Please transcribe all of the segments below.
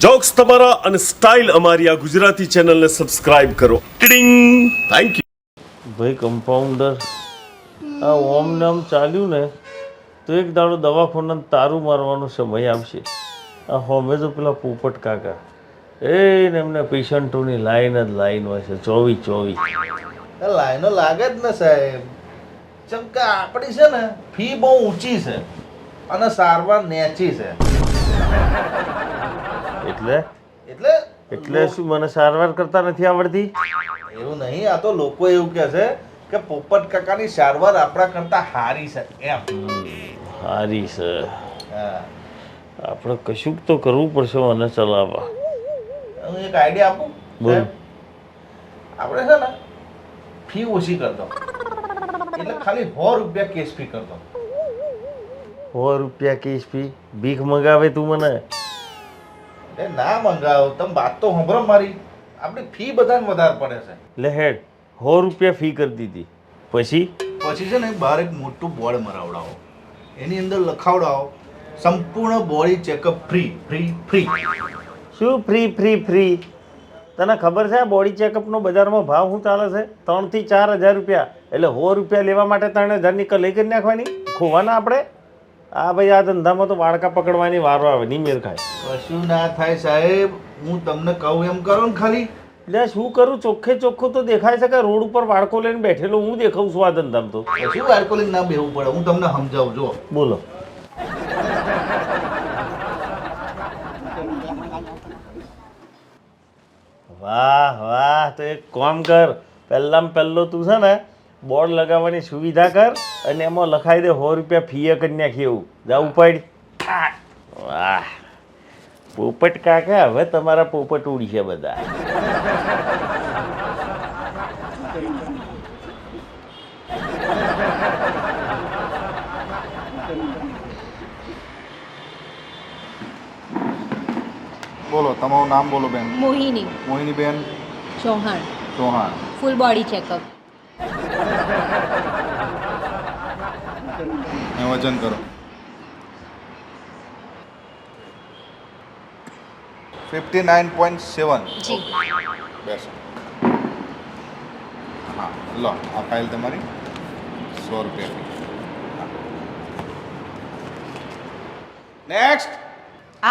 Jokes તમારા અને style અમારી આ ગુજરાતી ચેનલને સબસ્ક્રાઇબ કરો. ટિડિંગ. Thank you. ભાઈ કમ્પાઉન્ડર, આ ઓમ નામ ચાલ્યું ને તો એક દાડો દવાખાને તારું મારવાનો સમય આવશે. આ હોમે તો પેલા પોપટ કાકા ને એમના પેશન્ટોની લાઈન જ લાઈન હોય છે, 24. લાઈનો લાગે જ ને સાહેબ, જેમ કે આપણી છે ને ફી બહુ ઊંચી છે અને સારવાર નેચી છે. એટલે એટલે એટલે શું, મને સારવાર કરતા નથી આવડતી? એવું નહીં, આ તો લોકો એવું કહે છે કે પોપટ કાકાની સારવાર આપણા કરતા હારી છે એમ. હારી છે. હા, આપણે કશુંક તો કરવું પડશે મને ચલાવવા. હું એક આઈડિયા આપું બોલ. સાહેબ? આપણે છે ને ફી ઓછી કરતો, એટલે ખાલી 100 રૂપિયા કેસ ફી કરતો. 100 રૂપિયા કેસ ફી? ભીખ મગાવે તું મને? એટલે ના મંગાવો, તમે વાત તો સાંભળો મારી. આપણી ફી બધાને વધારે પડે છે. લે હેડ, 100 રૂપિયા ફી કરી દીધી. પછી પછી છે ને બહાર એક મોટું બોર્ડ મરાવડાવો, એની અંદર લખાવડાવો સંપૂર્ણ body checkup free free free. શું ફ્રી ફ્રી ફ્રી? તને ખબર છે આ બોડી ચેકઅપનો બજારમાં ભાવ શું ચાલે છે? 3 થી 4 હજાર રૂપિયા. એટલે 100 રૂપિયા લેવા માટે 3 હજારની કલાઈ કરી નાખવાની? ખોવાના આપણે? આ ભાઈ આ ધંધામાં તો વાડકા પકડવાની વારો આવે, નહીં મેળ ખાય. કશું ના થાય સાહેબ, હું તમને કહું એમ કરો ને ખાલી. એટલે શું કરું? ચોખ્ખે ચોખ્ખું તો દેખાય છે કે રોડ ઉપર વાડકો લઈને બેઠેલો હું દેખાઉં છું આ ધંધામાં તો. કશું આલ્કોહોલિક ના બેહવું પડે, હું તમને સમજાવું. જો બોલો. વાહ વાહ, તો એક કામ કર, પહેલામાં પહેલો તું છે ને બોર્ડ લગાવવાની સુવિધા કર અને એમાં લખાઈ દે 100 રૂપિયા ફી કરી નાખી. એવું જા ઉપાડ. વાહ પોપટ કાકા, હવે તમારા પોપટ ઉડશે બધા. બોલો, તમારું નામ બોલો બેન. મોહિની મોહિની બેન Chauhan, Chauhan. Full body checkup. વજન કરો 59.7. જી. બેસો. હા, લો આ ફાઇલ તમારી, 100 રૂપિયા. નેક્સ્ટ.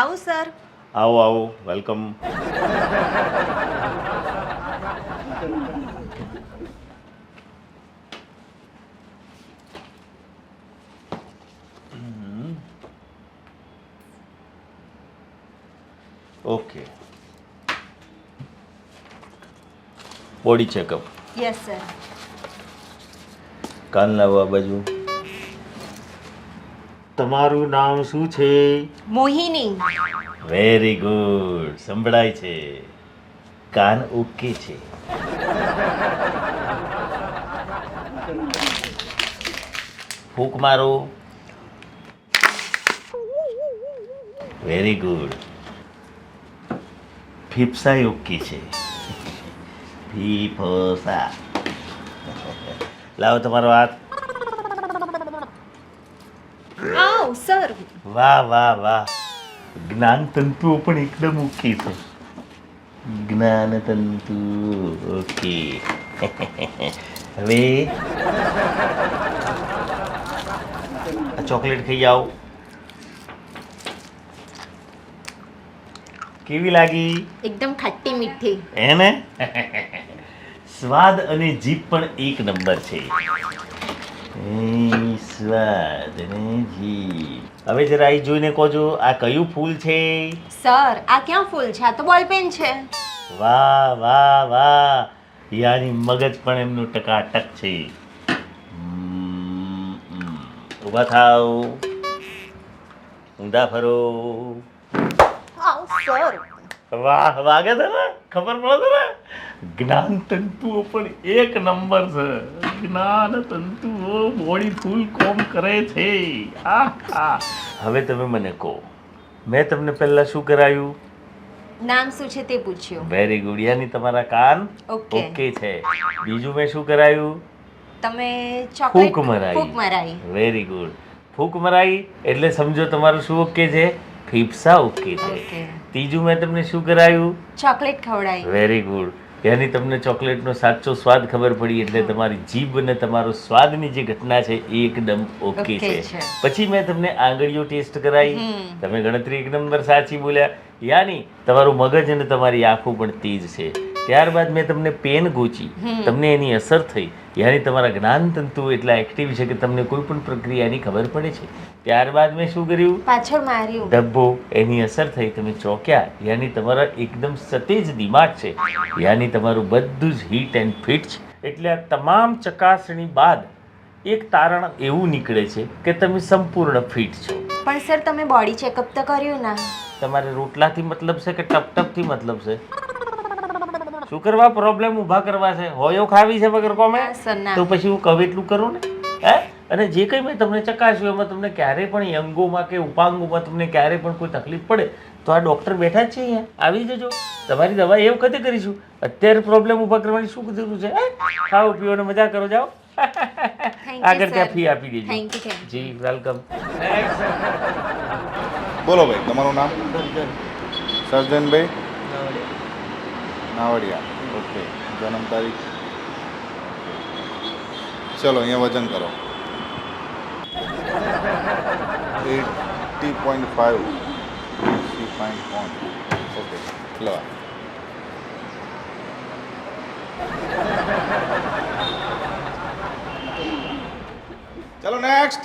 આવું સર. આવો આવો, welcome. Okay, body checkup. Yes sir. કાન લાવો આ બાજુ. તમારું નામ શું છે? મોહિની. વેરી ગુડ, સંભળાય છે. કાન ઓકે છે. ફૂંક મારો. Very good. ફીફસાય ઓકે છે. ફીફસા. લાવો તમારો હાથ. આવ સર. વાહ વાહ વાહ, જ્ઞાન તંતુઓ પણ એકદમ ઓકે છે. જ્ઞાન તંતુ ઓકે. હવે આ ચોકલેટ ખાઈ જાઓ. કેવી લાગી? એકદમ ખટ્ટી મીઠી. એને સ્વાદ અને જીભ પણ એક નંબર છે. સ્વાદ અને જીભ. હવે જરા અહીં જોઈને કહો, આ કયું ફૂલ છે? સર આ ક્યાં ફૂલ છે? આ તો બોલપેન છે. વાહ વાહ વાહ, યાની મગજ પણ એમનું ટકાટક છે. ઊભા થાવ, ઊંધા ફરો. આવ સર. વાહ, વાગે છે ને, ખબર પડે છે ને. જ્ઞાન તંતુઓ પણ એક નંબર છે. જ્ઞાન તંતુઓ બોડી ફૂલ કોમ કરે છે. આહા. હવે તમે મને કહો, મેં તમને પહેલા શું કરાયું? નામ શું છે તે પૂછ્યું. વેરી ગુડ, યાની તમારા કાન ઓકે. ઓકે છે. બીજું મેં શું કરાયું? તમે ફૂંક મરાઈ. ફૂંક મરાઈ. Very good. ફૂંક મરાઈ એટલે સમજો તમારું શું ઓકે છે? ફેફસા ઓકે છે. Okay. ત્રીજું મેં તમને શું કરાયું? ચોકલેટ ખવડાવી. Very good. यानी તમને ચોકલેટનો સાચો સ્વાદ ખબર પડી એટલે તમારી જીભ અને તમારો સ્વાદની જે ઘટના છે એ એકદમ ઓકે Okay છે. છે. પછી મેં તમને આંગળીઓ ટેસ્ટ કરાવી, તમે ગણતરી એક નંબર સાચી બોલ્યા. યાની તમારું મગજ અને તમારી આંખો પણ તેજ છે. ત્યારબાદ મેં તમને પેન ગોચી, તમને એની અસર થઈ. યાની તમારા જ્ઞાનતંતુઓ એટલા એક્ટિવ છે કે તમને કોઈ પણ પ્રક્રિયાની ખબર પડે છે. ત્યારબાદ મેં શું કર્યું? પાછળ માર્યું. ડબ્બો, એની અસર થઈ, તમે ચોક્યા. યાની તમારા એકદમ સતેજ દિમાગ છે. યાની તમારું બધું જ હિટ એન્ડ ફિટ છે. એટલે આ તમામ ચકાસણી બાદ એક તારણ એવું નીકળે છે કે તમે સંપૂર્ણ ફિટ છો. પણ સર તમે બોડી ચેકઅપ તો કર્યું ના? તમારે રોટલાથી મતલબ છે કે ટપટપથી મતલબ છે? શું કરવા પ્રોબ્લેમ ઊભા કરવા છે? હોયો ખાવી છે વગર કોમે? ના સર, ના. તો પછી હું કહું એટલું કરું ને. હે? અને જે કંઈ મેં તમને ચકાસ્યું એમાં તમને ક્યારે પણ અંગોમાં કે ઉપાંગોમાં તમને ક્યારે પણ કોઈ તકલીફ પડે તો આ ડૉક્ટર બેઠા જ છે અહીંયા, આવી જજો. તમારી દવા એ વખતે કરીશું. અત્યારે પ્રોબ્લેમ ઊભા કરવાની શું જરૂર છે? ખાઓ પીઓ અને મજા કરો, જાઓ. Thank you, આગળ sir. ત્યાં ફી આપી દેજો. Thank you, thank જી વેલકમ. બોલો ભાઈ, તમારું નામ? સર્જનભાઈ નાવડિયા. ઓકે. જન્મ તારીખ? ચલો અહીંયા વજન કરો. 80.5. ઓકે, લો. ચલો નેક્સ્ટ.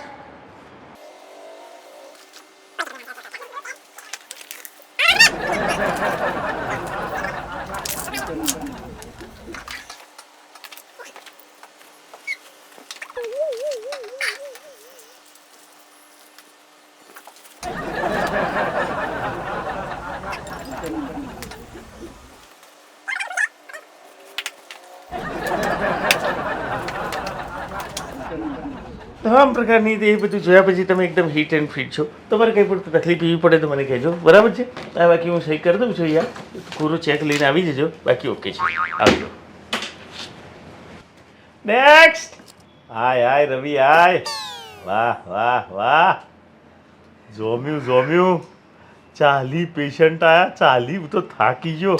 તમામ પ્રકારની એ બધું જોયા પછી તમે એકદમ હિટ એન્ડ ફિટ છો. તમારે કંઈ પણ તકલીફ એવી પડે તો મને કહેજો, બરાબર છે? આ બાકી હું સહી કરી દઉં છું યાર. પૂરો ચેક લઈને આવી જજો, બાકી ઓકે છે. આવજો. નેક્સ્ટ. હાય હાય રવિ હાય. વાહ વાહ વાહ, જોમ્યું. 40 પેશન્ટ આયા. 40. હું તો થાકી ગયો.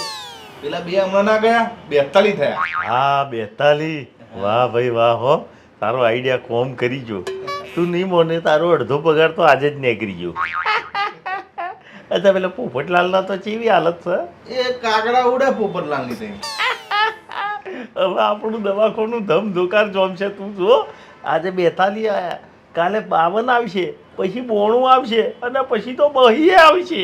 પેલા બે હમણાં ના ગયા, 42 થયા. હા 42. વાહ ભાઈ વાહ હો, તારો આઈડિયા કોમ કરી ગયો. તું નહીં મોને, તારો અડધો પગાર તો આજે જ નીકળી ગયો. અચ્છા પેલા પોપટલાલના તો કેવી હાલત છે? એ કાગડા ઉડે પોપટલાલની થઈ. હવે આપણું દવાખાનું ધમધોકાર જોમ છે. તું જો, આજે 42 આયા, કાલે 52 આવશે, પછી 92 આવશે અને પછી તો 2 આવશે.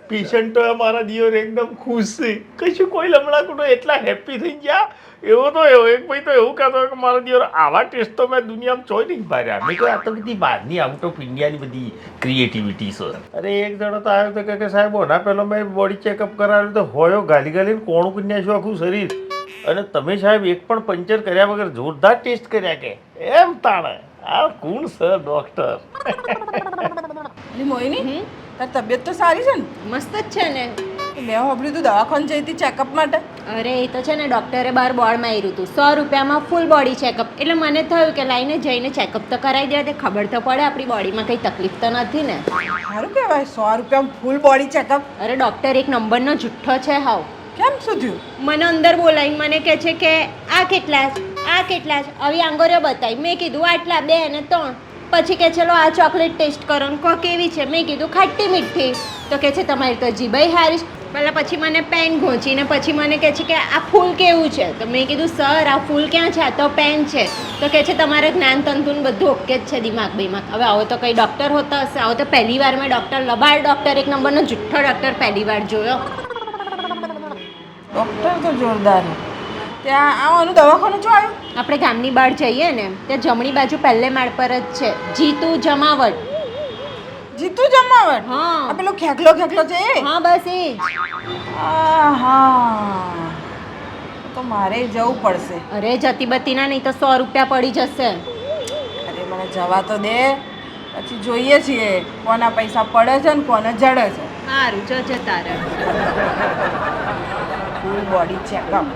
પેશન્ટ તો અમારા દિયોર એકદમ ખુશ છે. કશું કોઈ લમણાકું એટલા હેપી થઈ ગયા. એવો તો એવો એક ભાઈ તો એવું કહેતો કે મારા દિયોર આવા ટેસ્ટ તો મેં દુનિયામાં જોઈ નહીં પાડ્યા. મેં કહ્યું આ તો બધી બહારની આઉટ ઓફ ઇન્ડિયાની બધી ક્રિએટિવિટી છે. અરે એક જણો તો આવ્યો તો કે સાહેબ ઓના પહેલો મેં બોડી ચેકઅપ કરાવ્યું તો હોયો ગાલીને કોણું કરી નાખ્યું આખું શરીર. અને તમે સાહેબ એક પણ પંચર કર્યા વગર જોરદાર ટેસ્ટ કર્યા કે એમ તાણે. આ કોણ સર ડોક્ટર? અલી મોહિની, તારી તબિયત તો સારી છે ને? મસ્ત જ છે ને. મેં સાંભળ્યું તું દવાખાને જઈ હતી ચેકઅપ માટે. અરે એ તો છે ને ડૉક્ટરે બહાર બોર્ડ માર્યું હતું 100 રૂપિયામાં ફૂલ બોડી ચેકઅપ. એટલે મને થયું કે લાઈને જઈને ચેકઅપ તો કરાવી દે, તે ખબર તો પડે આપણી બોડીમાં કંઈ તકલીફ તો નથી ને. સારું કહેવાય, 100 રૂપિયામાં ફૂલ બોડી ચેકઅપ. અરે ડૉક્ટર એક નંબરનો જુઠ્ઠો છે હાવ. કેમ, શું થયું? મને અંદર બોલાવીને મને કહે છે કે આ કેટલા છે, આ કેટલા છે, આવી આંગળીઓ બતાવી. મેં કીધું આટલા 2 અને 3. પછી કે ચલો આ ચોકલેટ ટેસ્ટ કરો ને કહો કેવી છે. મેં કીધું ખાટી મીઠી. તો કહે છે તમારી તો જીભાઈ હારી છે. પહેલાં પછી મને પેન ઘોંચીને પછી મને કહે છે કે આ ફૂલ કેવું છે. તો મેં કીધું સર આ ફૂલ ક્યાં છે, આ તો પેન છે. તો કહે છે તમારે જ્ઞાનતંતુને બધું ઓકે જ છે, દિમાગ બેમાગ. હવે આવો તો કંઈ ડૉક્ટર હોતા હશે? આવો તો પહેલી વાર મેં ડૉક્ટર લબાડ ડૉક્ટર એક નંબરનો જુઠ્ઠો ડૉક્ટર પહેલી વાર જોયો. ડૉક્ટર તો જોરદાર છે. ત્યાં આવવાનું દવાખાનું જો આવ્યું? આપણે ગામની બહાર જઈએ ને ત્યાં જમણી બાજુ પહેલે માળ પર જ છે જીતુ જમાવટ. જીતુ જમાવટ? હા. આ પેલો ખેકલો છે એ? હા બસ એ જ. હા, તો મારે જવું પડશે. અરે જતી બતીના નહીં તો 100 રૂપિયા પડી જશે. અરે મને જવા તો દે, પછી જોઈએ છીએ કોના પૈસા પડે છે ને કોને જડે છે. સારું જો તારે. Full body checkup.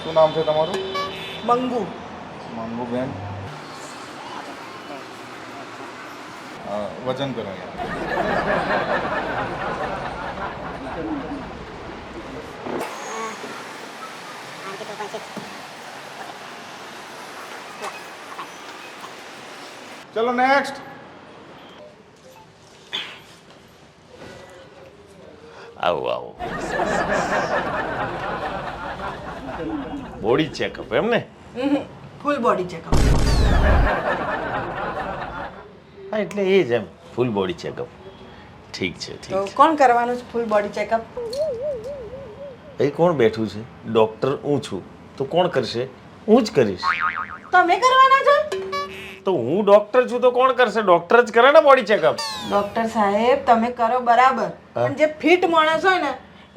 શું નામ છે તમારું? મંગુ. મંગુબેન. વજન કરાવી. ચલો નેક્સ્ટ. આવો આવો. બોડી ચેકઅપ એમ ને? Full body checkup. હા એટલે એ જ એમ ફૂલ બોડી ચેકઅપ. ઠીક છે તો ઠીક છે. કોણ કરવાનું છે ફૂલ બોડી ચેકઅપ? એ કોણ બેઠું છે? ડૉક્ટર હું છું તો કોણ કરશે? હું જ કરીશ. તમે કરવાના છો? તો હું ડૉક્ટર છું તો કોણ કરશે? ડૉક્ટર જ કરે ને બોડી ચેકઅપ. ડોક્ટર સાહેબ તમે કરો બરાબર, પણ જે ફિટ માણસ હોય ને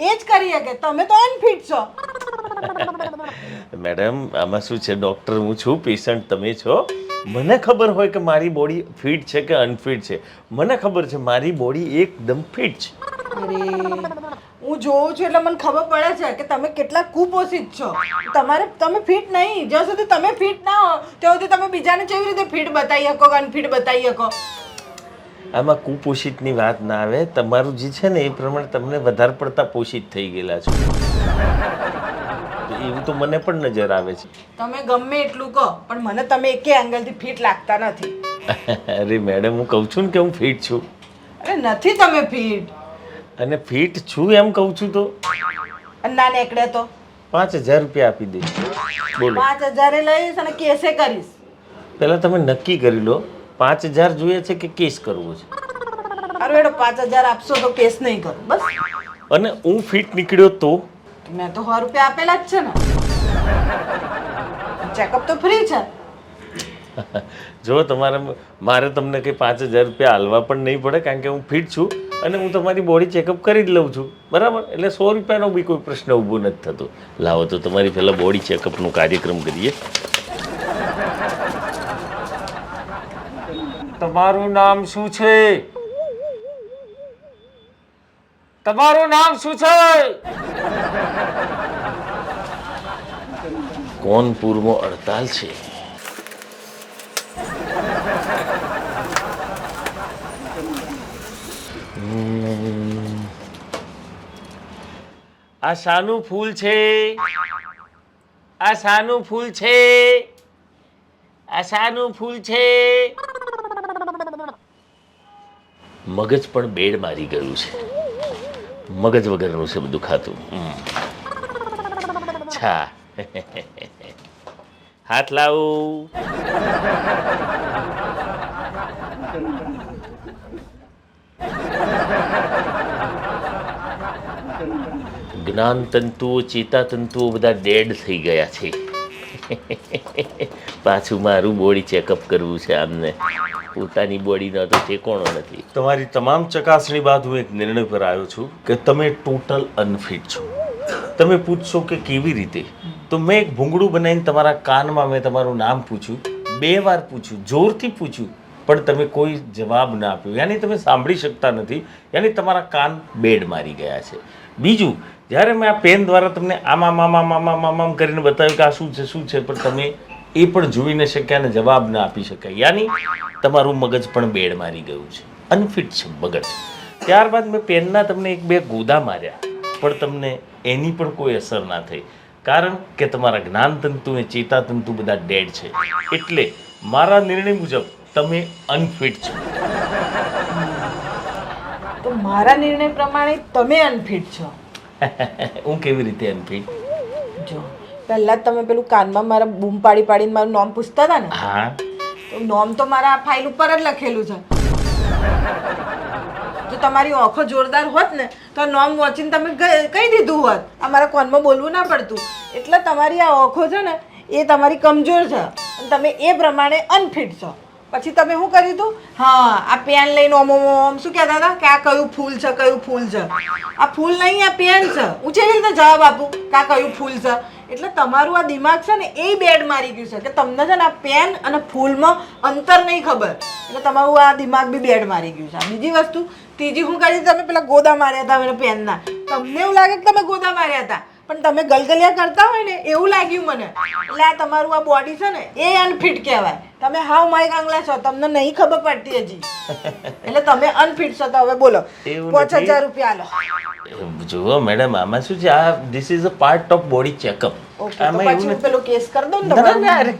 એ જ કરી શકે. તમે તો અનફિટ છો. મેડમ આમાં શું છે? ડૉક્ટર હું છું, પેશન્ટ તમે છો. મને ખબર હોય કે મારી બોડી ફિટ છે કે અનફિટ છે. મને ખબર છે મારી બોડી એકદમ ફિટ છે. અરે હું જોઉં છું એટલે મને ખબર પડે છે કે તમે કેટલા કુપોષિત છો. તમે ફિટ નહીં. જ્યાં સુધી તમે ફિટ ના હો ત્યાં સુધી તમે બીજાને કેવી રીતે ફિટ બતાવી શકો કે અનફિટ બતાવી શકો? આમાં કુપોષિતની વાત ના આવે. તમારું જે છે ને એ પ્રમાણે તમને વધારે પડતા પોષિત થઈ ગયેલા છો. એવું તો મને પણ નજર આવે છે. તમે ગમે એટલું કહો પણ મને તમે એકે એંગલથી ફિટ લાગતા નથી. અરે મેડમ હું કહું છું ને કે હું ફિટ છું. અરે નથી તમે ફિટ. અને ફિટ છું એમ કહું છું તો ના નીકળે તો 5,000 રૂપિયા આપી દઈશ. બોલો 5,000 લઈશ અને કેસે કરીશ. પહેલાં તમે નક્કી કરી લો 5,000 જોઈએ છે કે કેસ કરવો છે? અરે એડો 5,000 આપશો તો કેસ નહીં કરું બસ. અને હું ફિટ નીકળ્યો તો મેં તો 100 રૂપિયા આપેલા જ છે ને. ચેકઅપ તો ફ્રી છે. જો મારે તમને કંઈ 5,000 રૂપિયા હાલવા પણ નહીં પડે કારણ કે હું ફિટ છું અને હું તમારી બોડી ચેકઅપ કરી જ લઉં છું. બરાબર? એટલે 100 રૂપિયાનો બી કોઈ પ્રશ્ન ઊભો નથી થતો. લાવો તો તમારી પહેલાં બોડી ચેકઅપનો કાર્યક્રમ કરીએ. તમારું નામ શું છે? તમારું નામ શું છે? કોનપુરમાં હડતાલ છે. આ શાનું ફૂલ છે? આ શાનું ફૂલ છે? આ શાનું ફૂલ છે? મગજ પણ બેડ મારી ગયું છે. મગજ વગરનું છે બધું ખાતું. છા હાથ લાવું. જ્ઞાન તંતુઓ ચેતા તંતુઓ બધા ડેડ થઈ ગયા છે. પાછું મારું બોડી ચેકઅપ કરવું છે. આમને પોતાની બોડીનો તો ઠેકોણો નથી. તમારી તમામ ચકાસણી બાદ હું એક નિર્ણય પર આવ્યો છું કે તમે ટોટલ અનફિટ છો. તમે પૂછશો કે કેવી રીતે, તો મેં એક ભૂંગળું બનાવીને તમારા કાનમાં મેં તમારું નામ પૂછ્યું, 2 વાર પૂછ્યું, જોરથી પૂછ્યું, પણ તમે કોઈ જવાબ ના આપ્યો. યાની તમે સાંભળી શકતા નથી. યાની તમારા કાન બેડ મારી ગયા છે. બીજું, જ્યારે મેં આ પેન દ્વારા તમને આમ કરીને બતાવ્યું કે આ શું છે શું છે, પણ તમે એ પણ જોઈ ન શક્યા અને જવાબ ના આપી શક્યા. યાની તમારું મગજ પણ બેડ મારી ગયું છે. અનફિટ છે મગજ. ત્યારબાદ મેં પેનના તમને 1-2 ગોદા માર્યા, પણ તમને એની પણ કોઈ અસર ના થઈ. કારણ કે તમારા જ્ઞાનતંતુ અને ચેતાતંતુ બધા ડેડ છે. એટલે મારા નિર્ણય મુજબ તમે અનફિટ છો. તો મારા નિર્ણય પ્રમાણે તમે અનફિટ છો. હું કેવી રીતે અનફિટ? જો પહેલા જ તમે પેલું કાનમાં મારા બૂમ પાડી પાડીને મારું નામ પૂછતા હતા ને, હા, તો નામ તો મારા આ ફાઇલ ઉપર જ લખેલું છે. જો તમારી આંખો જોરદાર હોત ને તો નામ વાંચીને તમે કહી દીધું હોત. આ મારા કોનમાં બોલવું ના પડતું. એટલે તમારી આ આંખો છે ને એ તમારી કમજોર છે અને તમે એ પ્રમાણે અનફિટ છો. પછી તમે શું કર્યું હતું? હા, આ પેન લઈને ઓમ શું કહેતા હતા કે આ કયું ફૂલ છે કયું ફૂલ છે. આ ફૂલ નહીં, આ પેન છે. હું કેવી રીતે જવાબ આપું કે આ કયું ફૂલ છે? એટલે તમારું આ દિમાગ છે ને એ બેડ મારી ગયું છે કે તમને છે ને આ પેન અને ફૂલમાં અંતર નહીં ખબર. એટલે તમારું આ દિમાગ બી બેડ મારી ગયું છે. બીજી વસ્તુ ત્રીજી શું કરી? તમે પેલા ગોદા માર્યા હતા મને પેનના. તમને એવું લાગે કે તમે ગોદા માર્યા હતા, પણ તમે ગલગલિયા કરતા હોય ને એવું લાગ્યું મને. એટલે આ તમારું આ બોડી છે ને એ અનફિટ કહેવાય. તમે હાવ માય કાંગલા છો, તમને નહીં ખબર પડતી હજી. એટલે તમે અનફિટ છો. તો હવે બોલો, એવું 5000 રૂપિયા આલો. જુઓ મેડમ, આમાં શું છે, આ this is a part of body checkup. Okay, તો પછી હું પેલો કેસ કરી દઉં ને તમારો.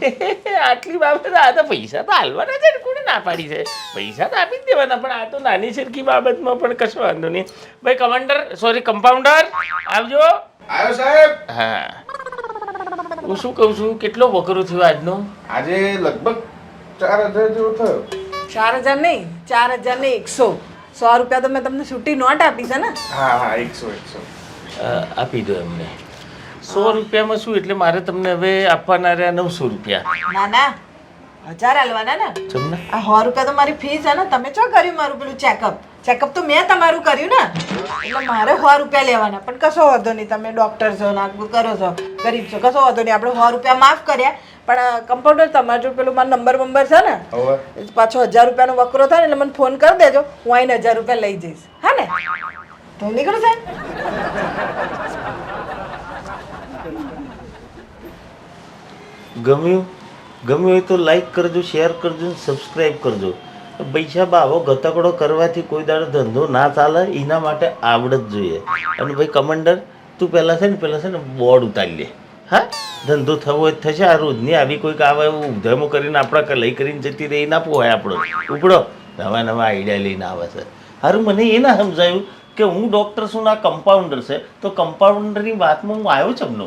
આટલી બાબત આ તો પૈસા તો હાલવાના છે ને, કોને ના પાડી છે? પૈસા તો આપી જ દેવાના, પણ આ તો નાની સરખી બાબતમાં પણ કશો વાંધો નહીં. ભાઈ કમાન્ડર, સોરી કમ્પાઉન્ડર, આવજો. આવ્યો સાહેબ. હા, હું શું કહું છું, કેટલો વકરો થયો આજનો? આજે લગભગ 4000 જેવો થયો. 4000 નહીં, 4000 નહીં, 100. 100 રૂપિયા તો મેં તમને છૂટી નોટ આપી છે ને. હા હા 100. આપી દો એમને. 100 રૂપિયામાં શું, એટલે મારે તમને હવે આપવાના રહ્યા 900 રૂપિયા. ના ના, 1000 આલવાના ને. ચમના આ 100 રૂપિયા તો મારી ફી છે ને. તમે શું કર્યું મારું પેલું ચેકઅપ તો મેં તમારું કર્યું ને, એટલે મારે 100 રૂપિયા લેવાના. પણ કશો વાંધો નહીં, તમે ડોક્ટર છો, નાગુ કરો છો, ગરીબ છો, કશો વાંધો નહીં. આપણે 100 રૂપિયા માફ કર્યા. પણ કમ્પાઉન્ડર, તમારો જો પેલું મારો નંબર છે ને, હવે પાછો 1000 રૂપિયાનો વકરો થાય ને એટલે મને ફોન કરી દેજો. હું આઈને 1000 રૂપિયા લઈ જઈશ. હા ને? તો નીકળો સાહેબ. ગમ્યું હોય તો લાઈક કરજો, શેર કરજો ને સબસ્ક્રાઈબ કરજો. પૈસા બાવો ગતકડો કરવાથી કોઈ દાડો ધંધો ના ચાલે, એના માટે આવડત જોઈએ. અને ભાઈ કમાન્ડર, તું પહેલાં છે ને બોર્ડ ઉતારી લે. હા, ધંધો થવો હોય તો થશે. આ રોજની આવી કોઈક આવે એવું ઉધમો કરીને આપણા લઈ કરીને જતી રહી ના પોહાય આપણો. ઉપડો, નવા આઈડિયા લઈને આવે છે. સારું, મને એ ના સમજાયું કે હું ડૉક્ટર છું ને આ કમ્પાઉન્ડર છે, તો કમ્પાઉન્ડરની વાતમાં હું આવ્યો છું એમનો.